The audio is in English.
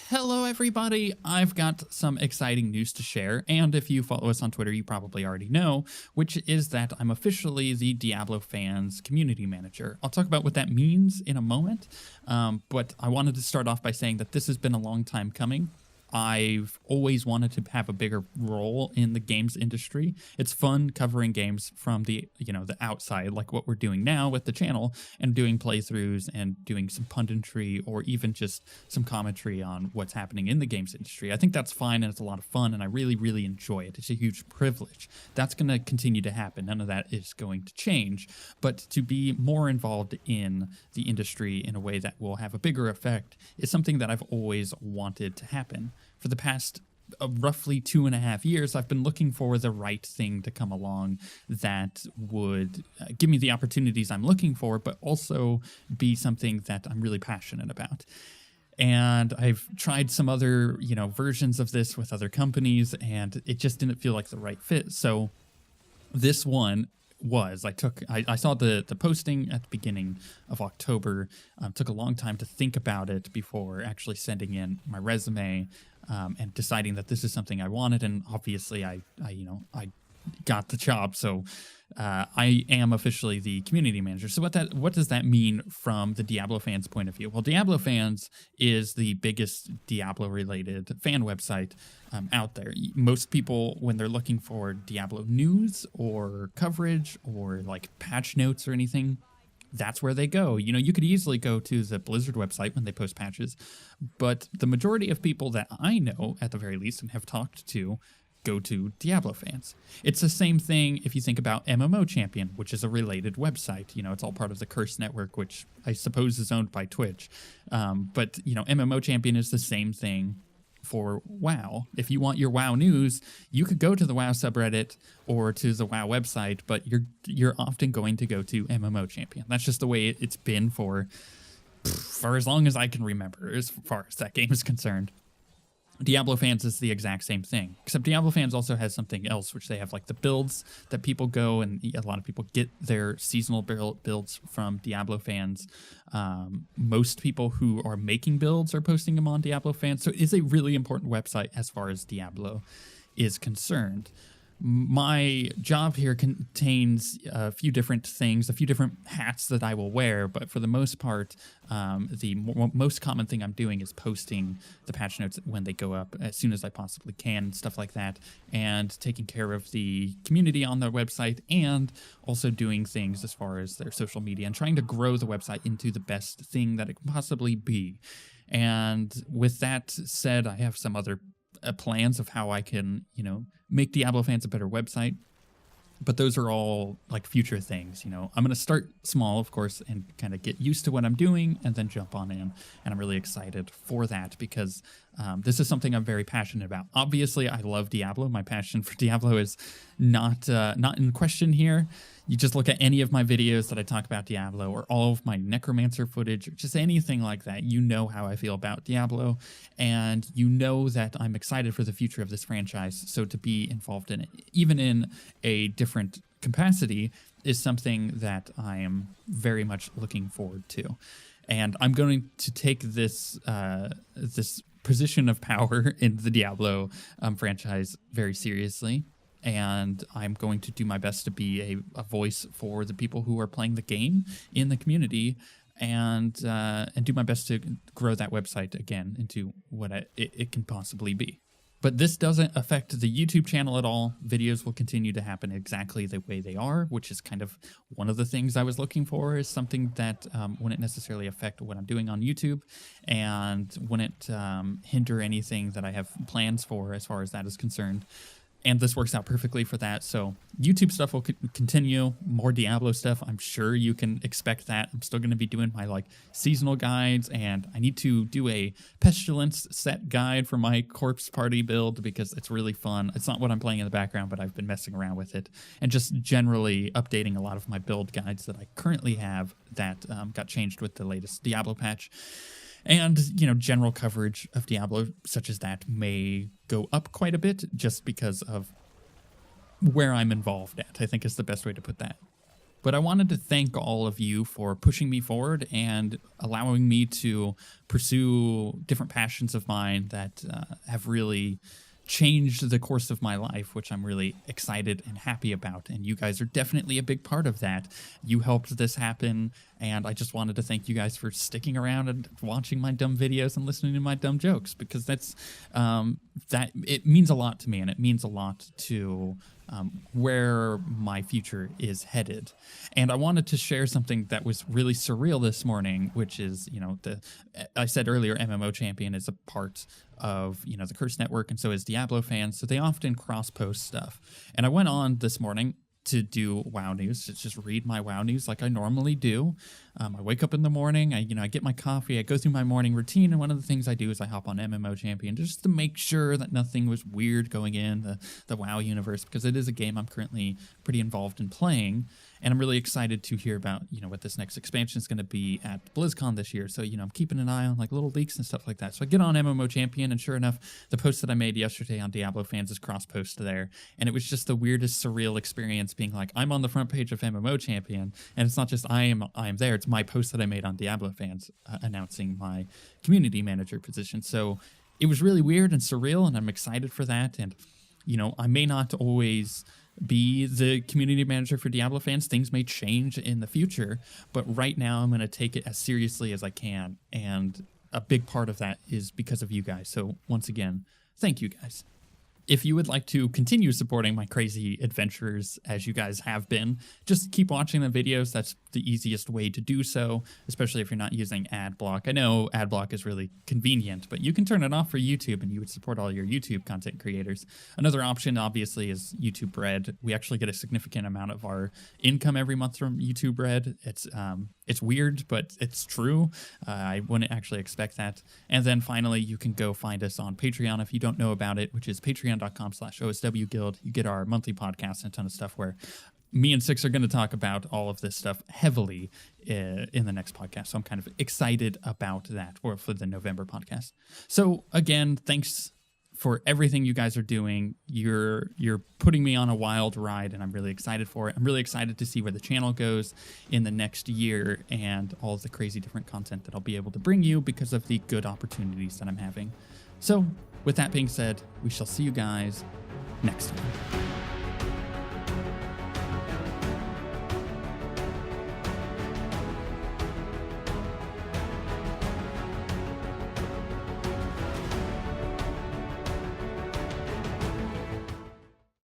Hello, everybody. I've got some exciting news to share, and if you follow us on Twitter, you probably already know, which is that I'm officially the Diablo fans community manager. I'll talk about what that means in a moment, but I wanted to start off by saying that this has been a long time coming. I've always wanted to have a bigger role in the games industry. It's fun covering games from the outside, like what we're doing now with the channel, and doing playthroughs and doing some punditry or even just some commentary on what's happening in the games industry. I think that's fine and it's a lot of fun, and I really, really enjoy it. It's a huge privilege. That's going to continue to happen. None of that is going to change, but to be more involved in the industry in a way that will have a bigger effect is something that I've always wanted to happen. For the past roughly 2.5 years, I've been looking for the right thing to come along that would give me the opportunities I'm looking for, but also be something that I'm really passionate about. And I've tried some other, versions of this with other companies, and it just didn't feel like the right fit. So this one was I saw the posting at the beginning of October. Took a long time to think about it before actually sending in my resume and deciding that this is something I wanted. And obviously I got the job. So I am officially the community manager. So what does that mean from the Diablo fans' point of view? Well, Diablo Fans is the biggest Diablo-related fan website out there. Most people, when they're looking for Diablo news or coverage or like patch notes or anything, that's where they go. You could easily go to the Blizzard website when they post patches, but the majority of people that I know, at the very least, and have talked to, go to Diablo Fans. It's the same thing if you think about MMO Champion, which is a related website. It's all part of the Curse Network, which I suppose is owned by Twitch. But MMO Champion is the same thing for WoW. If you want your WoW news, you could go to the WoW subreddit or to the WoW website, but you're often going to go to MMO Champion. That's just the way it's been for as long as I can remember, as far as that game is concerned. Diablo Fans is the exact same thing, except Diablo Fans also has something else, which they have like the builds that people go, and a lot of people get their seasonal builds from Diablo Fans. Most people who are making builds are posting them on Diablo Fans, so it is a really important website as far as Diablo is concerned. My job here contains a few different things, a few different hats that I will wear, but for the most part, the most common thing I'm doing is posting the patch notes when they go up as soon as I possibly can, stuff like that, and taking care of the community on their website, and also doing things as far as their social media and trying to grow the website into the best thing that it can possibly be. And with that said, I have some other plans of how I can, make Diablo Fans a better website. But those are all like future things. I'm going to start small, of course, and kind of get used to what I'm doing and then jump on in. And I'm really excited for that because this is something I'm very passionate about. Obviously, I love Diablo. My passion for Diablo is not in question here. You just look at any of my videos that I talk about Diablo or all of my Necromancer footage or just anything like that. You know how I feel about Diablo, and you know that I'm excited for the future of this franchise. So to be involved in it, even in a different capacity, is something that I am very much looking forward to. And I'm going to take this this position of power in the Diablo franchise very seriously. And I'm going to do my best to be a voice for the people who are playing the game in the community, and do my best to grow that website again into what it can possibly be. But this doesn't affect the YouTube channel at all. Videos will continue to happen exactly the way they are, which is kind of one of the things I was looking for, is something that wouldn't necessarily affect what I'm doing on YouTube and wouldn't hinder anything that I have plans for as far as that is concerned. And this works out perfectly for that. So YouTube stuff will continue. More Diablo stuff, I'm sure you can expect that. I'm still going to be doing my seasonal guides, and I need to do a Pestilence set guide for my Corpse Party build because it's really fun. It's not what I'm playing in the background, but I've been messing around with it. And just generally updating a lot of my build guides that I currently have that got changed with the latest Diablo patch. And, general coverage of Diablo such as that may go up quite a bit just because of where I'm involved at, I think is the best way to put that. But I wanted to thank all of you for pushing me forward and allowing me to pursue different passions of mine that have really changed the course of my life, which I'm really excited and happy about. And you guys are definitely a big part of that. You helped this happen. And I just wanted to thank you guys for sticking around and watching my dumb videos and listening to my dumb jokes, because that's that it means a lot to me, and it means a lot to where my future is headed. And I wanted to share something that was really surreal this morning, which is, I said earlier, MMO Champion is a part of, the Curse Network, and so is Diablo fans. So they often cross-post stuff. And I went on this morning to do WoW news, to just read my WoW news like I normally do. I wake up in the morning, I get my coffee, I go through my morning routine, and one of the things I do is I hop on MMO Champion just to make sure that nothing was weird going in the WoW universe, because it is a game I'm currently pretty involved in playing, and I'm really excited to hear about, what this next expansion is going to be at BlizzCon this year. So, I'm keeping an eye on like little leaks and stuff like that. So I get on MMO Champion, and sure enough, the post that I made yesterday on Diablo fans is cross-post there, and it was just the weirdest surreal experience being like, I'm on the front page of MMO Champion, and it's not just I am there, it's my post that I made on Diablo fans announcing my community manager position. So it was really weird and surreal, and I'm excited for that. And I may not always be the community manager for Diablo fans. Things may change in the future, but right now I'm going to take it as seriously as I can, and a big part of that is because of you guys. So once again, thank you guys. If you would like to continue supporting my crazy adventures as you guys have been, just keep watching the videos. That's the easiest way to do so, especially if you're not using ad block. I know ad block is really convenient, but you can turn it off for YouTube and you would support all your YouTube content creators. Another option, obviously, is YouTube Red. We actually get a significant amount of our income every month from YouTube Red. It's weird, but it's true. I wouldn't actually expect that. And then finally, you can go find us on Patreon if you don't know about it, which is patreon.com/OSWguild. You get our monthly podcast and a ton of stuff where me and Six are going to talk about all of this stuff heavily in the next podcast. So I'm kind of excited about that, or for the November podcast. So again, thanks for everything you guys are doing. You're putting me on a wild ride, and I'm really excited for it. I'm really excited to see where the channel goes in the next year and all of the crazy different content that I'll be able to bring you because of the good opportunities that I'm having. So with that being said, we shall see you guys next time.